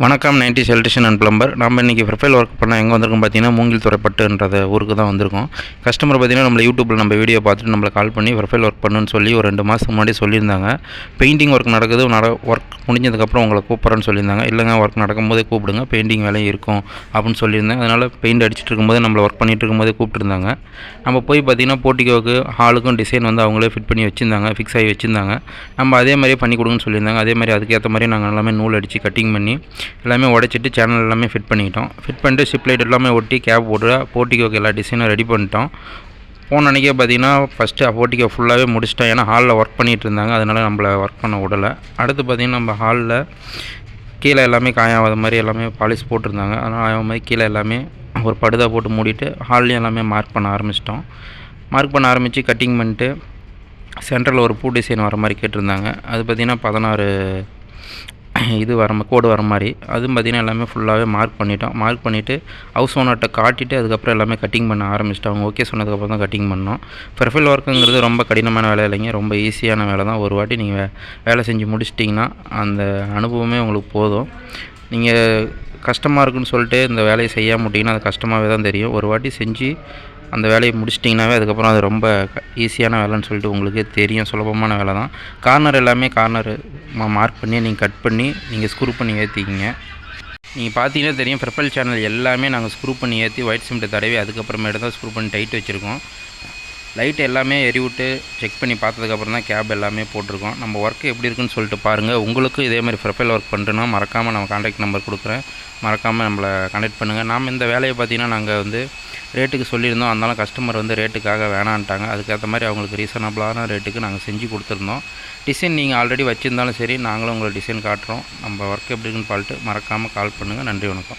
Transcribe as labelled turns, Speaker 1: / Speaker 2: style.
Speaker 1: வணக்கம் 90s electrician and plumber. நம்ம இன்றைக்கி ப்ரொஃபைல் ஒர்க் பண்ண எங்கே வந்திருக்கோம் பார்த்தீங்கன்னா, மூங்கில் துறைப்பட்டுன்ற ஊருக்கு தான் வந்திருக்கோம். கஸ்டமர் பார்த்தீங்கன்னா நம்மள யூடியூப்பில் நம்ம வீடியோ பார்த்துட்டு நம்மளை கால் பண்ணி ப்ரொஃபைல் ஒர்க் பண்ணுன்னு சொல்லி ஒரு 2 மாதத்துக்கு முன்னாடி சொல்லியிருந்தாங்க. பெயிண்டிங் ஒர்க் நடக்குது, ஒர்க் முடிஞ்சதுக்கப்புறம் உங்களை கூப்பிட்றேன்னு சொல்லியிருந்தாங்க. இல்லைங்க, ஒர்க் நடக்கும்போதே கூப்பிடுங்க, பெயிண்டிங் வேலையும் இருக்கும் அப்படின்னு சொல்லியிருந்தாங்க. அதனால் பெயிண்ட் அடிச்சுட்டு இருக்கும்போது நம்மளை ஒர்க் பண்ணிகிட்டு இருக்கும்போதே கூப்பிட்டுருந்தாங்க. நம்ம போய் பார்த்திங்கன்னா போர்ட்டிகோவுக்கு ஹாலுக்கும் டிசைன் வந்து அவங்களே ஃபிட் பண்ணி வச்சுருந்தாங்க, ஃபிக்ஸ் ஆகி வச்சுருந்தாங்க. நம்ம அதே மாதிரியே பண்ணி கொடுங்கன்னு சொல்லியிருந்தாங்க. அதே மாதிரி அதுக்கேற்ற மாதிரி நாங்கள் எல்லாமே நூல் அடித்து கட்டிங் பண்ணி எல்லாமே உடைச்சிட்டு சேனல் எல்லாமே ஃபிட் பண்ணிட்டோம். ஃபிட் பண்ணிட்டு ஷிப் லைட் எல்லாமே ஒட்டி கேப் போட்டு போர்ட்டிகோக்கு எல்லா டிசைனும் ரெடி பண்ணிட்டோம். போன அன்றைக்கே பார்த்தீங்கன்னா ஃபஸ்ட்டு போர்ட்டிகோ ஃபுல்லாகவே முடிச்சிட்டோம். ஏன்னா ஹாலில் ஒர்க் பண்ணிகிட்டு இருந்தாங்க, அதனால் நம்மளை ஒர்க் பண்ண விடலை. அடுத்து பார்த்திங்கன்னா நம்ம ஹாலில் கீழே எல்லாமே காயாகாத மாதிரி எல்லாமே பாலிஷ் போட்டிருந்தாங்க. அதனால் ஆகாத மாதிரி கீழே எல்லாமே ஒரு படுதா போட்டு மூடிட்டு ஹால்லையும் எல்லாமே மார்க் பண்ண ஆரம்பிச்சிட்டோம். மார்க் பண்ண ஆரம்பித்து கட்டிங் பண்ணிட்டு சென்டரில் ஒரு பூ டிசைன் வர மாதிரி கேட்டிருந்தாங்க. அது பார்த்திங்கன்னா 16 இது கோடு வர மாதிரி அதுவும் பார்த்திங்கன்னா எல்லாமே ஃபுல்லாகவே மார்க் பண்ணிட்டோம். மார்க் பண்ணிவிட்டு ஹவுஸ் ஓனர்கிட்ட காட்டிட்டு அதுக்கப்புறம் எல்லாமே கட்டிங் பண்ண ஆரம்பிச்சிட்டோம். அவங்க ஓகே சொன்னதுக்கப்புறம் தான் கட்டிங் பண்ணோம். ப்ரொஃபைல் ஒர்க்குங்கிறது ரொம்ப கடினமான வேலை இல்லைங்க, ரொம்ப ஈஸியான வேலை தான். ஒரு வாட்டி நீங்கள் வேலை செஞ்சு முடிச்சிட்டிங்கன்னா அந்த அனுபவமே உங்களுக்கு போதும். நீங்கள் கஷ்டமாக இருக்குன்னு சொல்லிட்டு இந்த வேலையை செய்யாமல் விட்டிங்கன்னா அது கஷ்டமாகவே தான் தெரியும். ஒரு வாட்டி செஞ்சு அந்த வேலையை முடிச்சிட்டிங்கனாவே அதுக்கப்புறம் அது ரொம்ப ஈஸியான வேலைன்னு சொல்லிட்டு உங்களுக்கே தெரியும். சுலபமான வேலை தான். கார்னர் எல்லாமே மார்க் பண்ணி நீங்கள் கட் பண்ணி நீங்கள் ஸ்க்ரூ பண்ணி ஏற்றிக்கிங்க. நீங்கள் பார்த்தீங்கன்னா தெரியும், ப்ரொஃபைல் சேனல் எல்லாமே நாங்கள் ஸ்க்ரூ பண்ணி ஏற்றி ஒயிட் சிமெண்ட்டை தடவி அதுக்கப்புறமேட்டு தான் ஸ்க்ரூ பண்ணி டைட் வச்சுருக்கோம். லைட் எல்லாமே எரிவிட்டு செக் பண்ணி பார்த்ததுக்கப்புறம் தான் கேப் எல்லாமே போட்டிருக்கோம். நம்ம ஒர்க்கு எப்படி இருக்குன்னு சொல்லிட்டு பாருங்கள். உங்களுக்கும் இதே மாதிரி ப்ரொஃபைல் ஒர்க் பண்ணுறேன்னா மறக்காமல் நம்ம கான்டாக்ட் நம்பர் கொடுக்குறேன், மறக்காமல் நம்மளை கான்டாக்ட் பண்ணுங்கள். நாம் இந்த வேலையை பார்த்திங்கன்னா நாங்கள் வந்து ரேட்டுக்கு சொல்லியிருந்தோம். அதனால கஸ்டமர் வந்து ரேட்டுக்காக வேணான்ட்டாங்க. அதுக்கேற்ற மாதிரி அவங்களுக்கு ரீசனபிளான ரேட்டுக்கு நாங்கள் செஞ்சு கொடுத்துருந்தோம். டிசைன் நீங்கள் ஆல்ரெடி வச்சுருந்தாலும் சரி, நாங்களும் உங்களுக்கு டிசைன் காட்டுறோம். நம்ம ஒர்க் எப்படி இருக்குன்னு பார்த்துட்டு மறக்காமல் கால் பண்ணுங்கள். நன்றி, வணக்கம்.